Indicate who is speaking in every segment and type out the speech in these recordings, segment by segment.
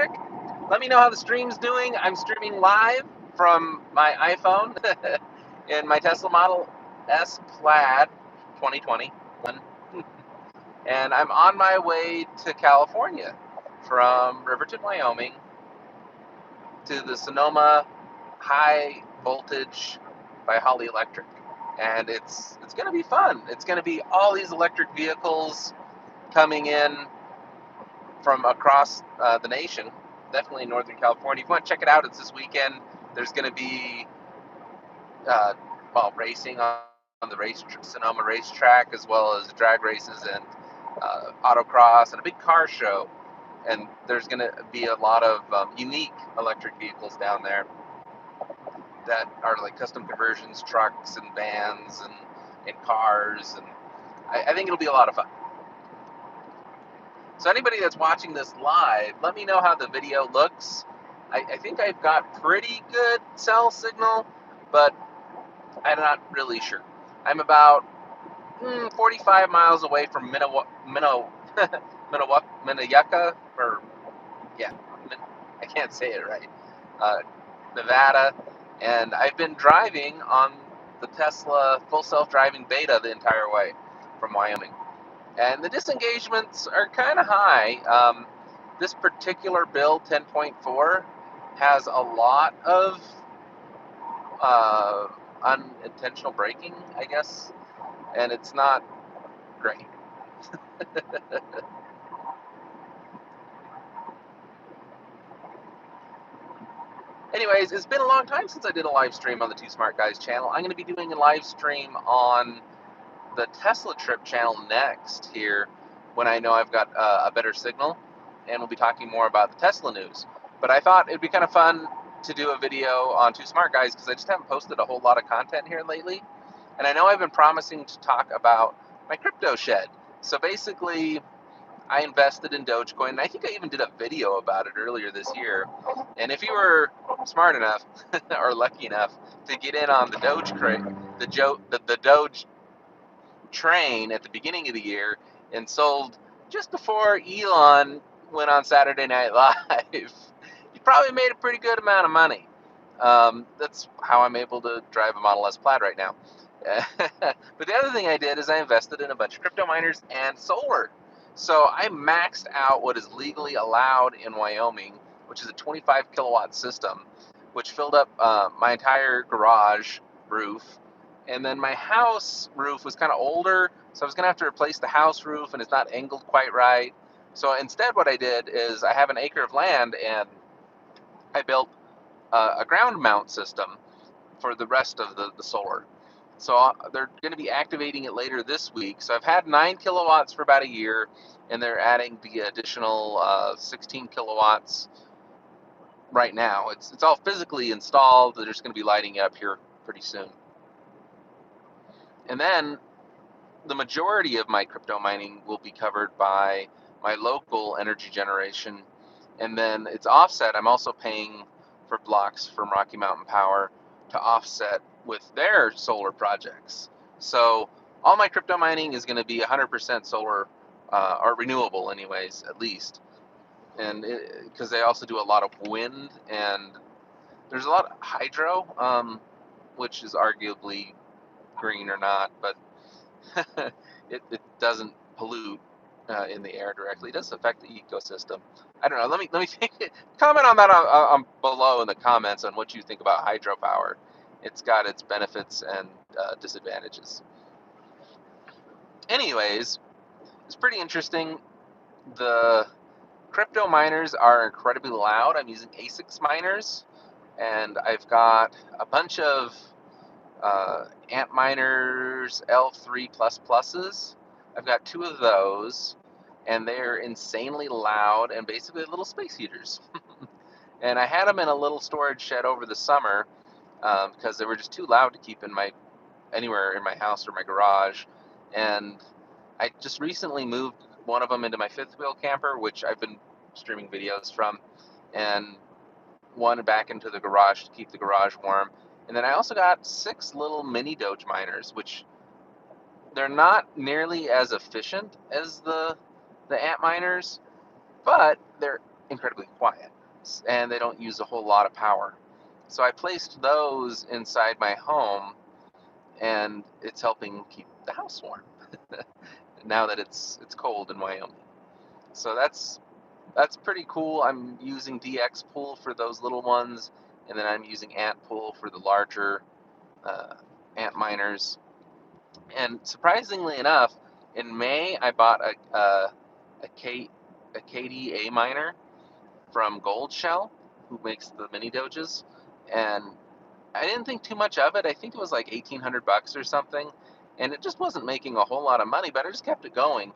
Speaker 1: electric. Let me know how the stream's doing. I'm streaming live from my iPhone in my Tesla Model S Plaid 2020. And I'm on my way to California from Riverton, Wyoming to the Sonoma High Voltage by Holley Electric. And it's going to be fun. It's going to be all these electric vehicles coming in from across the nation, definitely in Northern California. If you want to check it out, it's this weekend. There's going to be racing on the Sonoma racetrack, as well as drag races and autocross and a big car show. And there's going to be a lot of unique electric vehicles down there that are like custom conversions, trucks and vans and cars. And I think it'll be a lot of fun. So anybody that's watching this live, let me know how the video looks. I think I've got pretty good cell signal, but I'm not really sure. I'm about 45 miles away from Minnetonka, or yeah, I can't say it right, Nevada, and I've been driving on the Tesla full self-driving beta the entire way from Wyoming. And the disengagements are kind of high. This particular build, 10.4, has a lot of unintentional braking, I guess, and it's not great. Anyways, it's been a long time since I did a live stream on the Two Smart Guys channel. I'm going to be doing a live stream on the Tesla Trip channel next here when I know I've got a better signal, and we'll be talking more about the Tesla news. But I thought it'd be kind of fun to do a video on Two Smart Guys because I just haven't posted a whole lot of content here lately. And I know I've been promising to talk about my crypto shed. So basically, I invested in Dogecoin, and I think I even did a video about it earlier this year. And if you were smart enough or lucky enough to get in on the the Doge train at the beginning of the year and sold just before Elon went on Saturday Night Live, you probably made a pretty good amount of money. That's how I'm able to drive a Model S Plaid right now. But the other thing I did is I invested in a bunch of crypto miners and solar. So I maxed out what is legally allowed in Wyoming, which is a 25 kilowatt system, which filled up my entire garage roof. And then my house roof was kind of older, so I was going to have to replace the house roof, and it's not angled quite right. So instead what I did is I have an acre of land, and I built a ground mount system for the rest of the solar. So they're going to be activating it later this week. So I've had 9 kilowatts for about a year, and they're adding the additional 16 kilowatts right now. It's all physically installed. They're just going to be lighting it up here pretty soon. And then the majority of my crypto mining will be covered by my local energy generation. And then it's offset. I'm also paying for blocks from Rocky Mountain Power to offset with their solar projects. So all my crypto mining is going to be 100% solar, or renewable anyways, at least. And because they also do a lot of wind, and there's a lot of hydro, which is arguably green or not, but it doesn't pollute in the air directly. It does affect the ecosystem. I don't know. Let me think. Comment on that below in the comments on what you think about hydropower. It's got its benefits and disadvantages. Anyways, it's pretty interesting. The crypto miners are incredibly loud. I'm using ASICs miners, and I've got a bunch of Antminers L3++s. I've got 2 of those, and they're insanely loud and basically little space heaters. And I had them in a little storage shed over the summer because they were just too loud to keep in anywhere in my house or my garage. And I just recently moved one of them into my 5th wheel camper, which I've been streaming videos from, and one back into the garage to keep the garage warm. And then I also got 6 little mini Doge miners, which they're not nearly as efficient as the Antminers, but they're incredibly quiet. and they don't use a whole lot of power. So I placed those inside my home, and it's helping keep the house warm now that it's cold in Wyoming. So that's pretty cool. I'm using DX pool for those little ones, and then I'm using ant pool for the larger ant miners. And surprisingly enough, in May I bought a KDA miner from Gold Shell, who makes the mini doges, and I didn't think too much of it. I think it was like 1,800 bucks or something, and it just wasn't making a whole lot of money, but I just kept it going.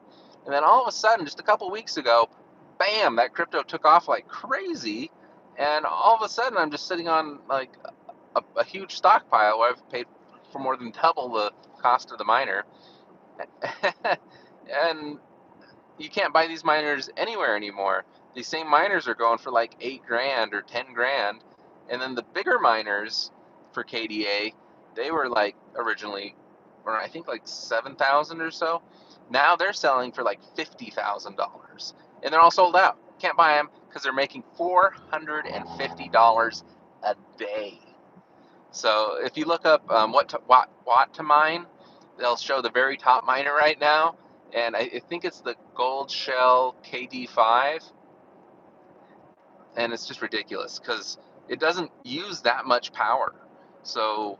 Speaker 1: And then all of a sudden, just a couple weeks ago, bam, that crypto took off like crazy, and all of a sudden I'm just sitting on like a huge stockpile where I've paid for more than double the cost of the miner. And you can't buy these miners anywhere anymore. These same miners are going for like 8 grand or 10 grand, and then the bigger miners for KDA, they were like originally, or I think like 7,000 or so. Now they're selling for like $50,000, and they're all sold out. Can't buy them because they're making $450 a day. So if you look up watt to mine, they'll show the very top miner right now, and I think it's the Gold Shell KD5, and it's just ridiculous because it doesn't use that much power. So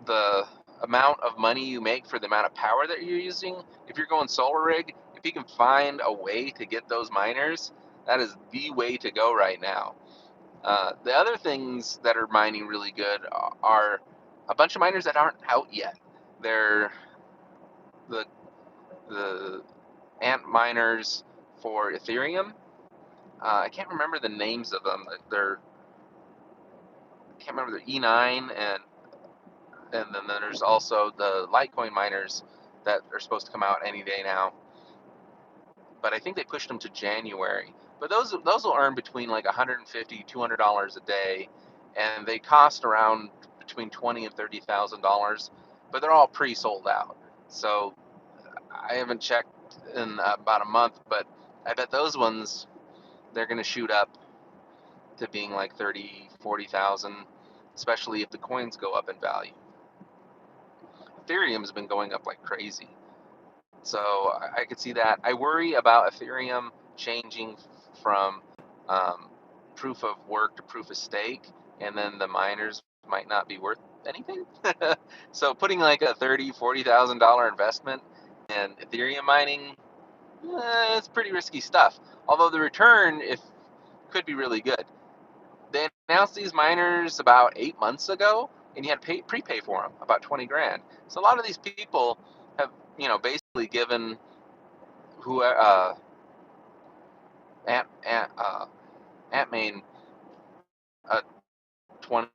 Speaker 1: the amount of money you make for the amount of power that you're using, if you're going solar rig, if you can find a way to get those miners, that is the way to go right now. The other things that are mining really good are a bunch of miners that aren't out yet. They're the ant miners for Ethereum. I can't remember the names of them. I can't remember the E9, and then there's also the Litecoin miners that are supposed to come out any day now. But I think they pushed them to January. But those will earn between like $150, $200 a day, and they cost around between $20,000 and $30,000. But they're all pre-sold out. So I haven't checked in about a month, but I bet those ones, they're going to shoot up to being like 30, 40,000, especially if the coins go up in value. Ethereum's been going up like crazy. So I could see that. I worry about Ethereum changing from proof of work to proof of stake, and then the miners might not be worth anything. So putting like a $30,000-$40,000 investment in Ethereum mining, it's pretty risky stuff. Although the return could be really good. They announced these miners about 8 months ago, and you had to prepay for them, about 20 grand. So a lot of these people have, basically given who Antmain a 20,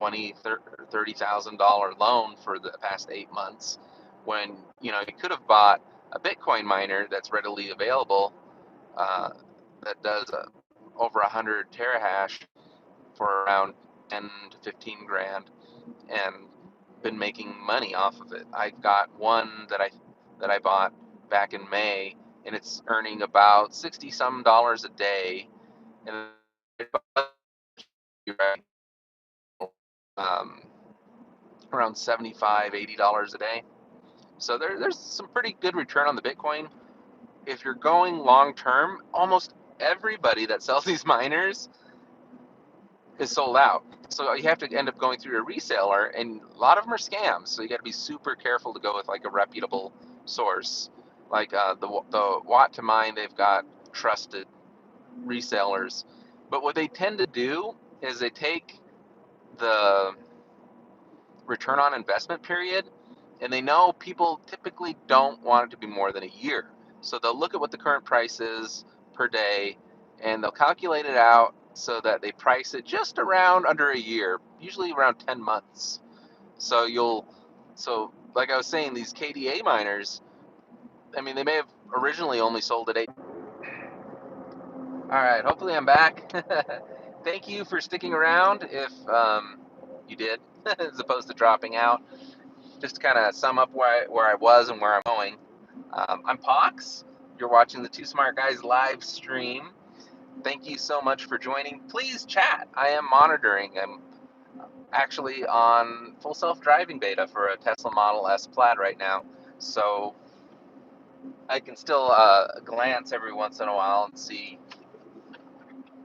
Speaker 1: $30,000 loan for the past 8 months, when you could have bought a Bitcoin miner that's readily available, that does over 100 terahash for around 10 to 15 grand, and been making money off of it. I got one that I bought back in May, and it's earning about 60 some dollars a day, and um, around 75, $80 a day. So there's some pretty good return on the Bitcoin. If you're going long term, almost everybody that sells these miners is sold out. So you have to end up going through a reseller, and a lot of them are scams. So you got to be super careful to go with like a reputable source. Like the Watt to Mine, they've got trusted resellers. But what they tend to do is they take the return on investment period, and they know people typically don't want it to be more than a year. So they'll look at what the current price is per day, and they'll calculate it out so that they price it just around under a year, usually around 10 months. So like I was saying, these KDA miners, I mean, they may have originally only sold at 8. All right, hopefully I'm back. Thank you for sticking around if you did, as opposed to dropping out. Just to kind of sum up where I was and where I'm going. I'm Pox. You're watching the Two Smart Guys live stream. Thank you so much for joining. Please chat. I am monitoring. I'm actually on full self-driving beta for a Tesla Model S Plaid right now, so I can still glance every once in a while and see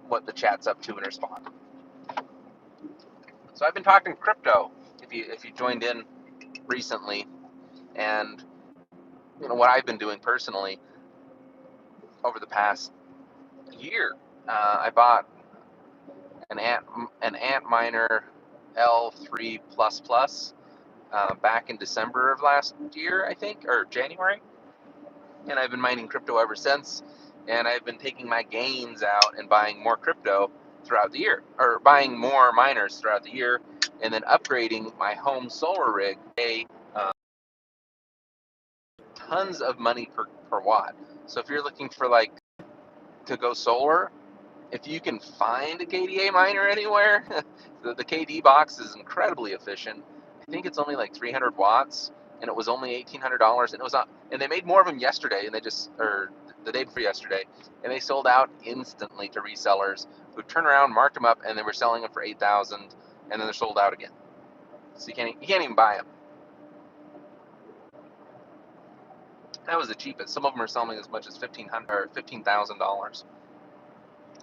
Speaker 1: what the chat's up to and respond. So I've been talking crypto. If you joined in recently, and what I've been doing personally over the past year, I bought an Antminer L3++ back in December of last year, I think, or January, and I've been mining crypto ever since. And I've been taking my gains out and buying more crypto throughout the year, or buying more miners throughout the year, and then upgrading my home solar rig. Tons of money per watt. So if you're looking for to go solar, if you can find a KDA miner anywhere, the KD box is incredibly efficient. I think it's only like 300 watts, and it was only $1,800, and it was on. And they made more of them yesterday, and or the day before yesterday, and they sold out instantly to resellers who turned around, marked them up, and they were selling them for 8,000, and then they're sold out again. So you can't even buy them. That was the cheapest. Some of them are selling as much as $15,000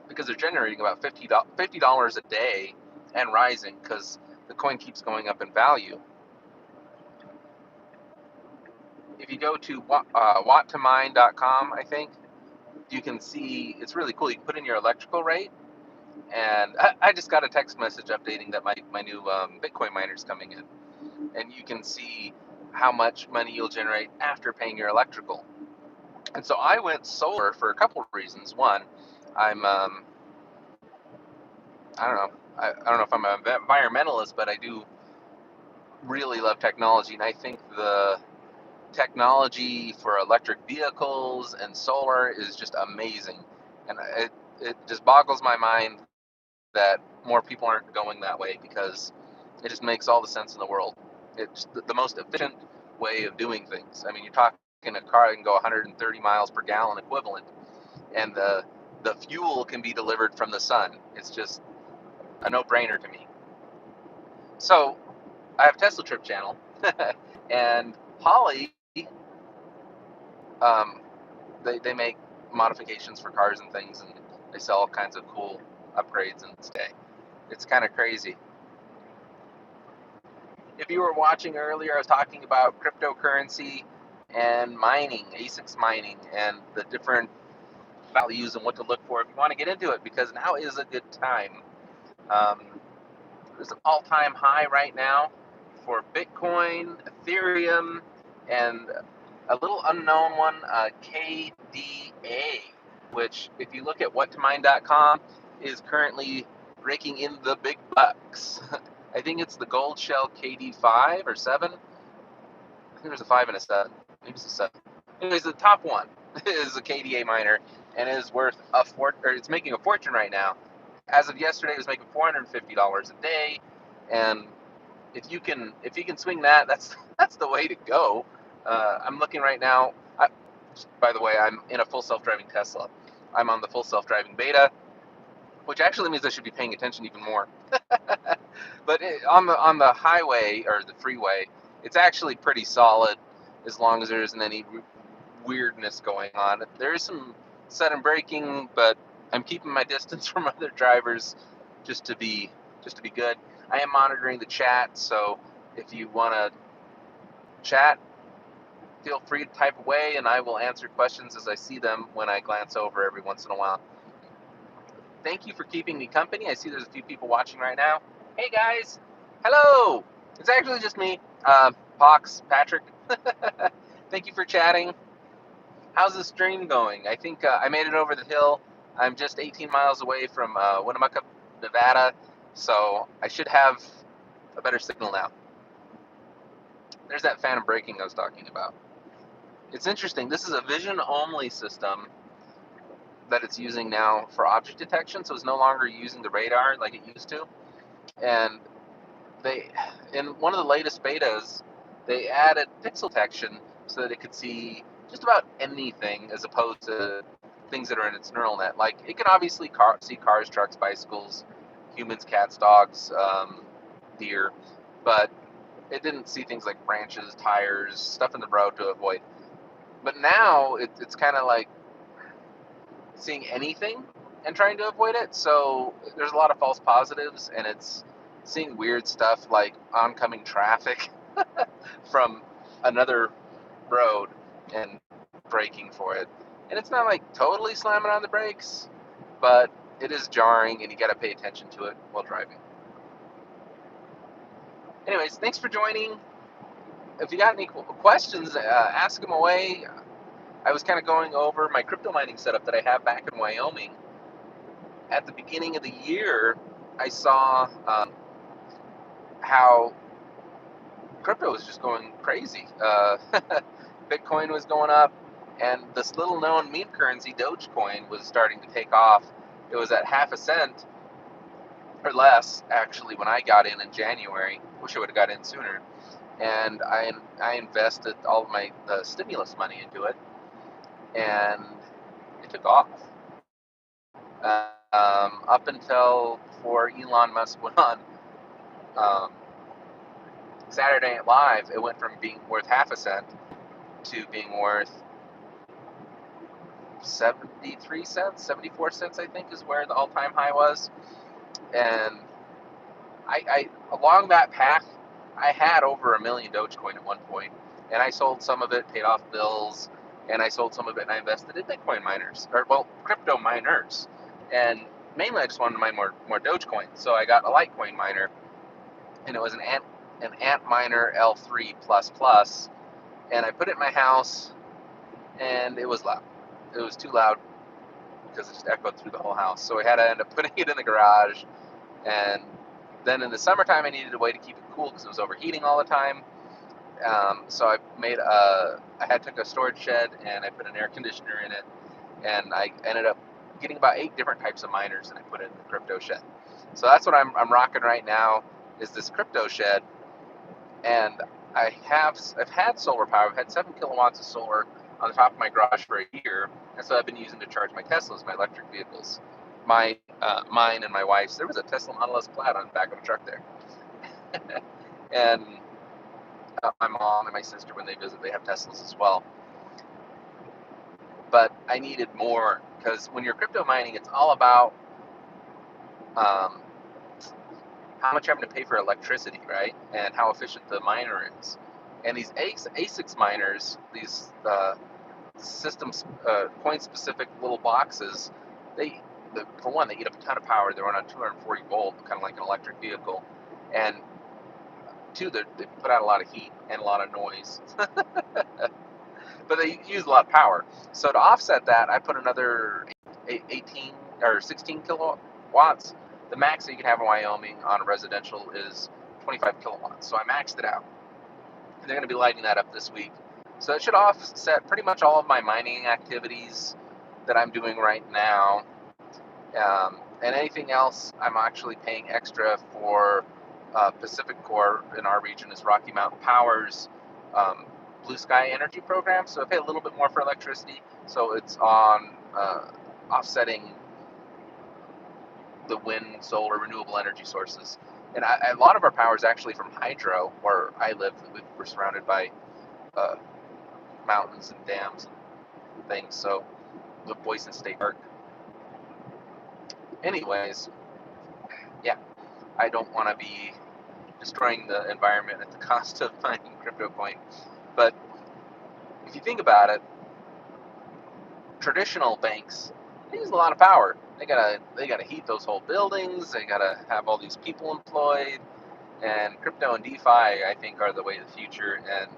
Speaker 1: because they're generating about $50 a day and rising because the coin keeps going up in value. If you go to watttomine.com, I think you can see it's really cool. You can put in your electrical rate, and I just got a text message updating that my new Bitcoin miner's coming in, and you can see how much money you'll generate after paying your electrical. And so I went solar for a couple of reasons. One, I'm I don't know. I don't know if I'm an environmentalist, but I do really love technology, and I think the technology for electric vehicles and solar is just amazing. And it just boggles my mind that more people aren't going that way, because it just makes all the sense in the world. It's the most efficient way of doing things. I mean, you're talking a car that can go 130 miles per gallon equivalent, and the fuel can be delivered from the sun. It's just a no-brainer to me. So I have a Tesla Trip channel, and Holley, um, they make modifications for cars and things, and they sell all kinds of cool upgrades and stuff. It's kind of crazy. If you were watching earlier, I was talking about cryptocurrency and mining, ASICs mining, and the different values and what to look for if you want to get into it, because now is a good time. There's an all-time high right now for Bitcoin, Ethereum, and a little unknown one, KDA, which, if you look at whattomine.com, is currently raking in the big bucks. I think it's the gold shell KD5 or 7. I think there's a 5 and a 7. Maybe it's a 7. Anyways, the top one is a KDA miner, and is worth it's making a fortune right now. As of yesterday, it was making $450 a day, and if you can swing that, that's the way to go. I'm looking right now. By the way, I'm in a full self-driving Tesla. I'm on the full self-driving beta, which actually means I should be paying attention even more. But on the highway or the freeway, it's actually pretty solid as long as there isn't any weirdness going on. There is some sudden braking, but I'm keeping my distance from other drivers just to be good. I am monitoring the chat, so if you want to chat, feel free to type away, and I will answer questions as I see them when I glance over every once in a while. Thank you for keeping me company. I see there's a few people watching right now. Hey guys, hello. It's actually just me, Pox, Patrick. Thank you for chatting. How's the stream going? I think I made it over the hill. I'm just 18 miles away from Winnemucca, Nevada, so I should have a better signal now. There's that phantom braking I was talking about. It's interesting. This is a vision-only system that it's using now for object detection, so it's no longer using the radar like it used to. And in one of the latest betas, they added pixel detection so that it could see just about anything, as opposed to things that are in its neural net. Like it can obviously see cars, trucks, bicycles, humans, cats, dogs, deer, but it didn't see things like branches, tires, stuff in the road to avoid. But now it's kind of like seeing anything and trying to avoid it. So there's a lot of false positives, and it's seeing weird stuff like oncoming traffic from another road and braking for it. And it's not like totally slamming on the brakes, but it is jarring, and you got to pay attention to it while driving. Anyways, thanks for joining. If you got any questions, ask them away. I was kind of going over my crypto mining setup that I have back in Wyoming. At the beginning of the year, I saw how crypto was just going crazy. Bitcoin was going up, and this little known meme currency, Dogecoin, was starting to take off. It was at half a cent or less, actually, when I got in January. Wish I would have got in sooner. And I invested all of my stimulus money into it, and it took off. Up until before Elon Musk went on Saturday Night Live, it went from being worth half a cent to being worth 73 cents, 74 cents, I think, is where the all-time high was. And I along that path, I had over 1 million Dogecoin at one point, and I sold some of it, paid off bills, and I sold some of it, and I invested in Bitcoin miners, or well, crypto miners. And mainly, I just wanted to mine more Dogecoin, so I got a Litecoin miner, and it was an Antminer L3++, and I put it in my house, and it was loud. It was too loud because it just echoed through the whole house. So I had to end up putting it in the garage, and then in the summertime, I needed a way to keep it cool because it was overheating all the time. So I took a storage shed and I put an air conditioner in it, and I ended up getting about 8 different types of miners, and I put it in the crypto shed. So that's what I'm rocking right now, is this crypto shed. And I've had solar power. I've had 7 kilowatts of solar on the top of my garage for a year, and so I've been using to charge my Teslas, my electric vehicles, mine and my wife's. There was a Tesla Model S Plaid on the back of a truck there. And my mom and my sister, when they visit, they have Teslas as well. But I needed more, because when you're crypto mining, it's all about how much you're having to pay for electricity, right? And how efficient the miner is. And these ASICs miners, these systems, point-specific little boxes, for one, they eat up a ton of power. They run on 240 volt, kind of like an electric vehicle. And two, they put out a lot of heat and a lot of noise. But they use a lot of power. So to offset that, I put another 18 or 16 kilowatts. The max that you can have in Wyoming on a residential is 25 kilowatts. So I maxed it out. And they're going to be lighting that up this week. So it should offset pretty much all of my mining activities that I'm doing right now. And anything else, I'm actually paying extra for Pacific Core in our region is Rocky Mountain Power's Blue Sky Energy program. So I pay a little bit more for electricity. So it's on offsetting the wind, solar, renewable energy sources. And a lot of our power is actually from hydro, where I live. We're surrounded by mountains and dams and things. So the Boyson State Park. Anyways, yeah, I don't want to be destroying the environment at the cost of mining crypto coin. But if you think about it, traditional banks, they use a lot of power. They gotta heat those whole buildings. They gotta have all these people employed. And crypto and DeFi, I think, are the way of the future. And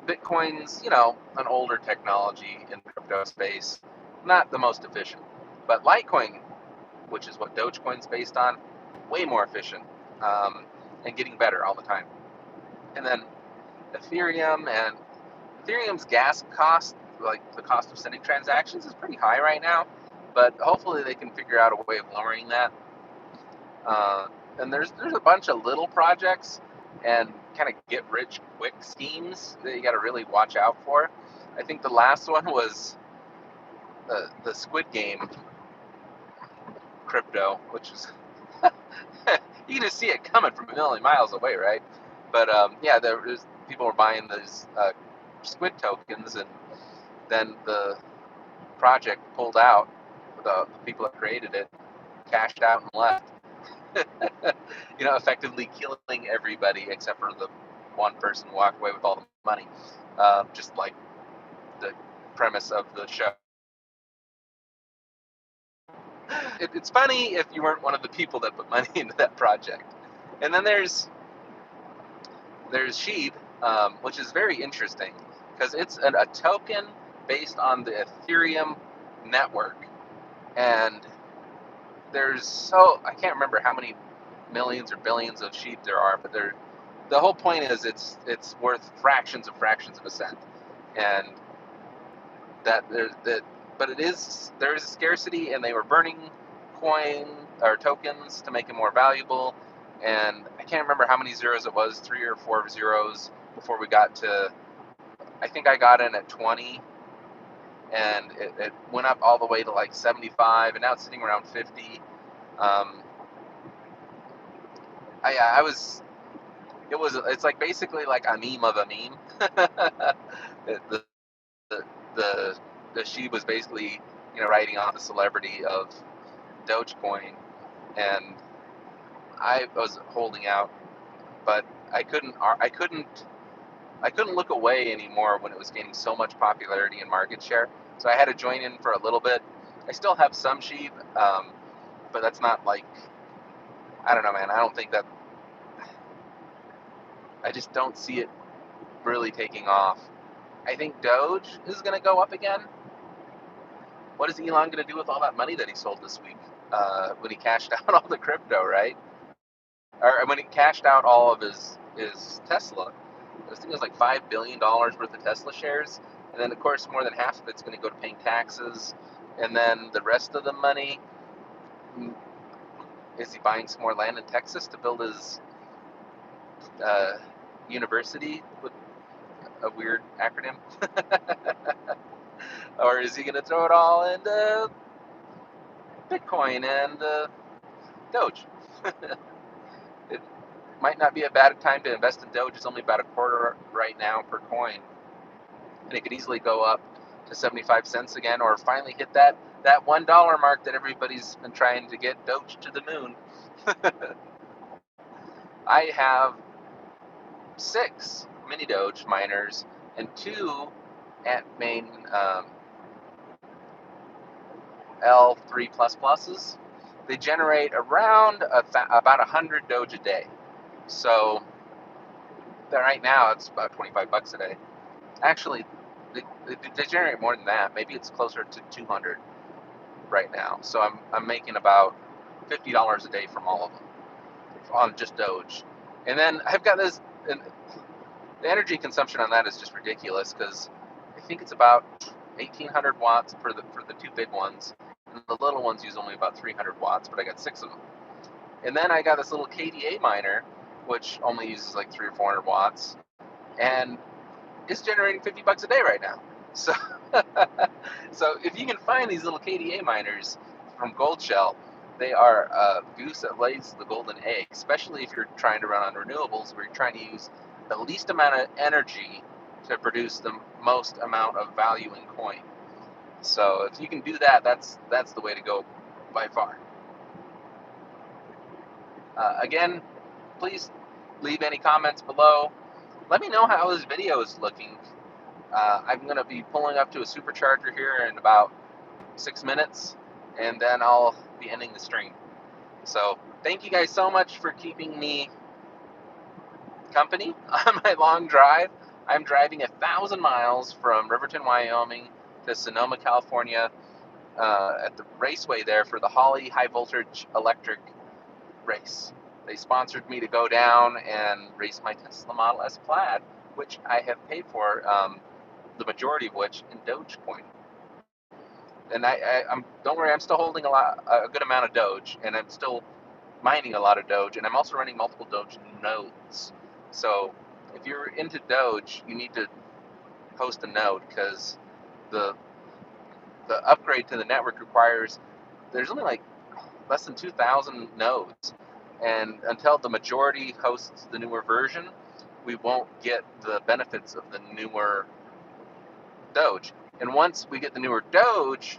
Speaker 1: Bitcoin's, an older technology in the crypto space, not the most efficient. But Litecoin, which is what Dogecoin's based on, way more efficient, and getting better all the time. And then Ethereum's gas cost, like the cost of sending transactions, is pretty high right now. But hopefully they can figure out a way of lowering that. And there's a bunch of little projects and kind of get rich quick schemes that you got to really watch out for. I think the last one was the Squid Game crypto, which is you can just see it coming from a million miles away, right? But yeah, people were buying these squid tokens, and then the project pulled out. The people that created it cashed out and left. Effectively killing everybody except for the one person who walked away with all the money. Just like the premise of the show. It's funny if you weren't one of the people that put money into that project. And then there's Sheep, which is very interesting because it's a token based on the Ethereum network, and I can't remember how many millions or billions of sheep there are, but the whole point is it's worth fractions of a cent, and but there is a scarcity, and they were burning coin or tokens to make it more valuable, and I can't remember how many zeros it was, 3 or 4 zeros before we got to, I think I got in at 20, and it went up all the way to like 75, and now it's sitting around 50. It's like basically like a meme of a meme. the, the the she was basically riding on the celebrity of Dogecoin, and I was holding out, but I couldn't look away anymore when it was gaining so much popularity and market share. So I had to join in for a little bit. I still have some sheep, but that's not like, I don't know, man. I don't think that, I just don't see it really taking off. I think Doge is going to go up again. What is Elon going to do with all that money that he sold this week when he cashed out all the crypto, right? Or when he cashed out all of his Tesla. I think it was like $5 billion worth of Tesla shares. And then, of course, more than half of it's going to go to paying taxes. And then the rest of the money, is he buying some more land in Texas to build his university with a weird acronym? Or is he going to throw it all into Bitcoin and Doge? It might not be a bad time to invest in Doge. It's only about a quarter right now per coin, and it could easily go up to 75 cents again, or finally hit that $1 mark that everybody's been trying to get Doge to the moon. I have 6 mini Doge miners and 2 at main L3 plus pluses. They generate around about 100 Doge a day. So right now it's about 25 bucks a day. Actually, they generate more than that. Maybe it's closer to 200 right now. So I'm making about $50 a day from all of them on just Doge. And then I've got this, and the energy consumption on that is just ridiculous because I think it's about 1,800 watts for the 2 big ones, and the little ones use only about 300 watts. But I got 6 of them. And then I got this little KDA miner, which only uses like 300 or 400 watts, and it's generating 50 bucks a day right now. So, so if you can find these little KDA miners from Gold Shell, they are a goose that lays the golden egg, especially if you're trying to run on renewables, where you're trying to use the least amount of energy to produce the most amount of value in coin. So if you can do that, that's the way to go by far. Again, please leave any comments below. Let me know how this video is looking. I'm going to be pulling up to a supercharger here in about 6 minutes, and then I'll be ending the stream. So thank you guys so much for keeping me company on my long drive. I'm driving 1,000 miles from Riverton, Wyoming to Sonoma, California, at the raceway there for the Holley high voltage electric race. They sponsored me to go down and race my Tesla Model S Plaid, which I have paid for, the majority of which in Dogecoin. And I'm don't worry, I'm still holding a good amount of Doge, and I'm still mining a lot of Doge, and I'm also running multiple Doge nodes. So if you're into Doge, you need to host a node, because the the upgrade to the network requires, there's only like less than 2,000 nodes, and until the majority hosts the newer version, we won't get the benefits of the newer Doge. And once we get the newer Doge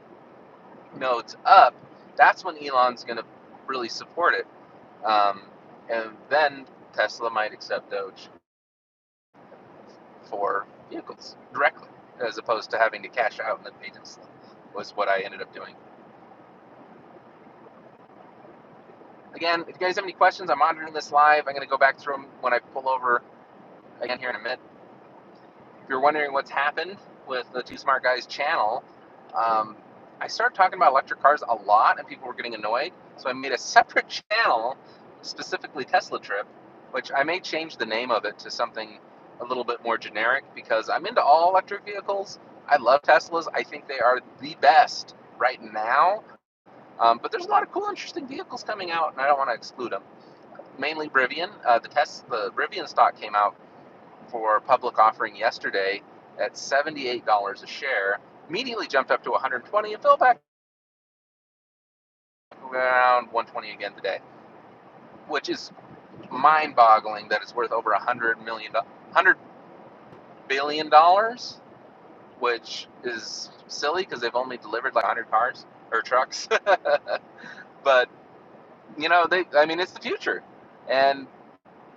Speaker 1: nodes up, that's when Elon's going to really support it. And then Tesla might accept Doge for vehicles directly, as opposed to having to cash out and then pay Tesla, was what I ended up doing. Again, if you guys have any questions, I'm monitoring this live. I'm going to go back through them when I pull over again here in a minute. If you're wondering what's happened with the Two Smart Guys channel, I started talking about electric cars a lot and people were getting annoyed. So I made a separate channel, specifically Tesla Trip, which I may change the name of it to something a little bit more generic because I'm into all electric vehicles. I love Teslas. I think they are the best right now. But there's a lot of cool, interesting vehicles coming out, and I don't want to exclude them. Mainly Rivian. The Rivian stock came out for public offering yesterday at $78 a share. Immediately jumped up to 120 and fell back around 120 again today, which is mind-boggling that it's worth over $100 billion, which is silly because they've only delivered like 100 cars or trucks. But you know, it's the future, and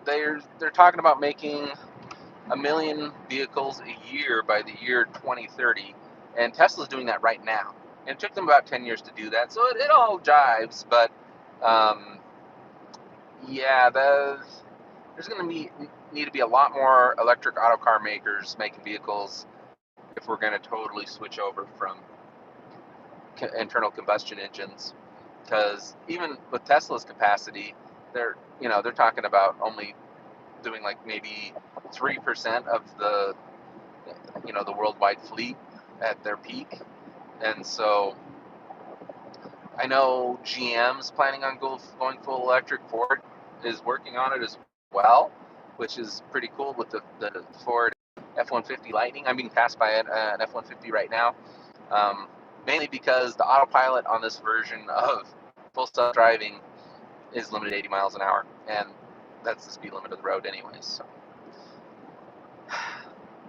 Speaker 1: they're talking about making 1 million vehicles a year by the year 2030, and Tesla's doing that right now. And it took them about 10 years to do that, so it all jives. But yeah, there's going to need to be a lot more electric auto car makers making vehicles if we're going to totally switch over from internal combustion engines. Because even with Tesla's capacity, they're talking about only doing like maybe 3% of the the worldwide fleet at their peak. And so I know GM's planning on going full electric. Ford is working on it as well, which is pretty cool with the Ford F-150 Lightning. I'm being passed by an F-150 right now, mainly because the autopilot on this version of full self-driving is limited to 80 miles an hour, and that's the speed limit of the road anyways. So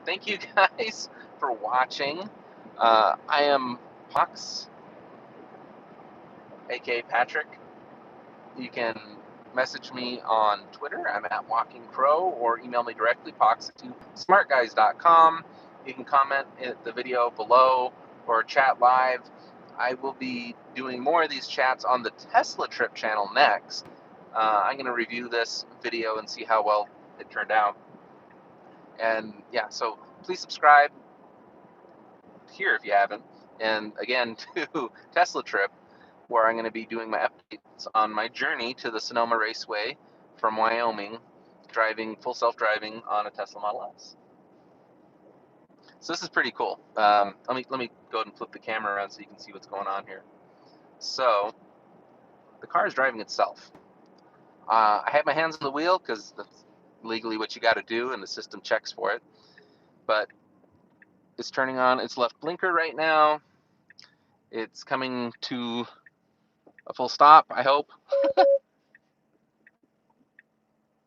Speaker 1: thank you guys for watching. I am Pox, aka Patrick. You can message me on Twitter. I'm at Walking Crow, or email me directly, pox@smartguys.com. You can comment in the video below or chat live. I will be doing more of these chats on the Tesla Trip channel next. I'm going to review this video and see how well it turned out. And yeah, so please subscribe here if you haven't. And again, to Tesla Trip, where I'm going to be doing my updates on my journey to the Sonoma Raceway from Wyoming, driving full self-driving on a Tesla Model S. So this is pretty cool. Let me go ahead and flip the camera around so you can see what's going on here. So the car is driving itself. I have my hands on the wheel because that's legally what you got to do, and the system checks for it. But it's turning on its left blinker right now. It's coming to a full stop, I hope.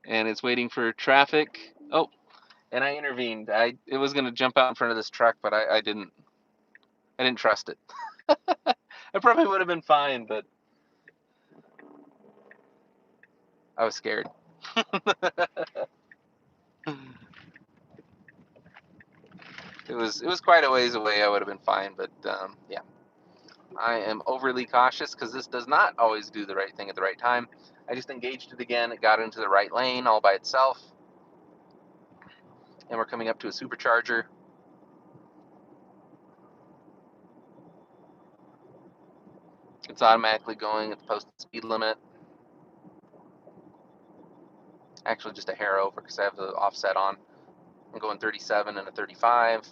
Speaker 1: And it's waiting for traffic. Oh, and I intervened. It was going to jump out in front of this truck, but I didn't trust it. I probably would have been fine, but I was scared. It was quite a ways away. I would have been fine, but yeah. I am overly cautious because this does not always do the right thing at the right time. I just engaged it again. It got into the right lane all by itself. And we're coming up to a supercharger. It's automatically going at the posted speed limit. Actually, just a hair over because I have the offset on. I'm going 37 and a 35.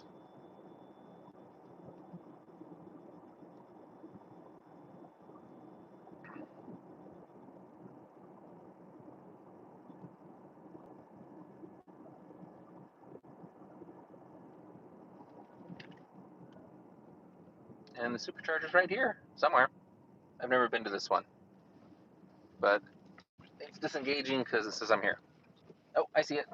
Speaker 1: and the supercharger's right here somewhere. I've never been to this one, but it's disengaging because it says I'm here. Oh, I see it.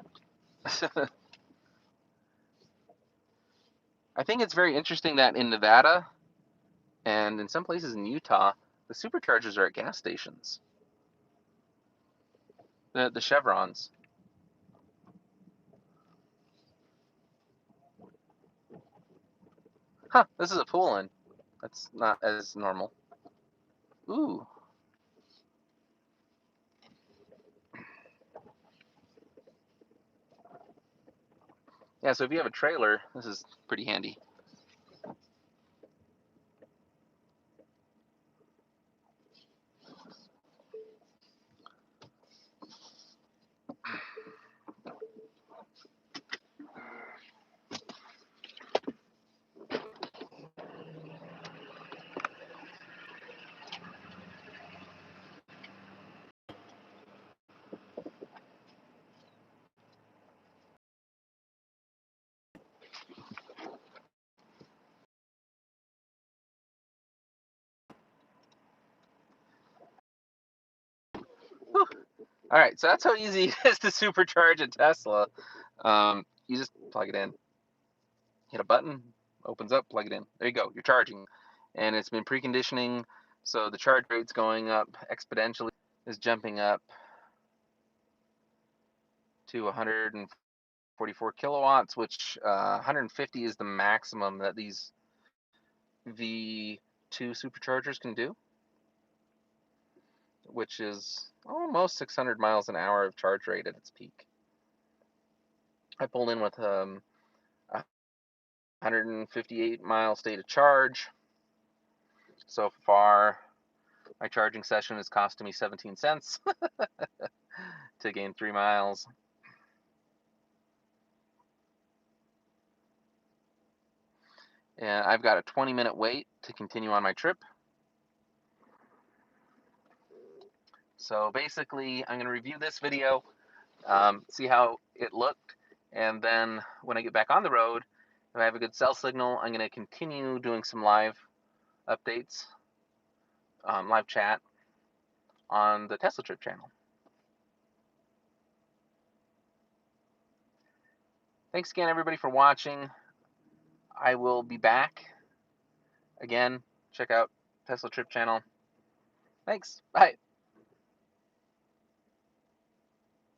Speaker 1: I think it's very interesting that in Nevada and in some places in Utah, the superchargers are at gas stations. The chevrons. Huh, this is a pool-in. That's not as normal. Ooh. Yeah, so if you have a trailer, this is pretty handy. Whew. All right, so that's how easy it is to supercharge a Tesla. You just plug it in, hit a button, opens up, plug it in. There you go, you're charging. And it's been preconditioning, so the charge rate's going up exponentially. Is jumping up to 144 kilowatts, which 150 is the maximum that these V2 superchargers can do, which is almost 600 miles an hour of charge rate at its peak. I pulled in with a 158 mile state of charge. So far, my charging session is costing me 17 cents to gain 3 miles. And I've got a 20-minute wait to continue on my trip. So basically, I'm going to review this video, see how it looked, and then when I get back on the road, if I have a good cell signal, I'm going to continue doing some live updates, live chat on the Tesla Trip channel. Thanks again, everybody, for watching. I will be back. Again, check out Tesla Trip channel. Thanks. Bye.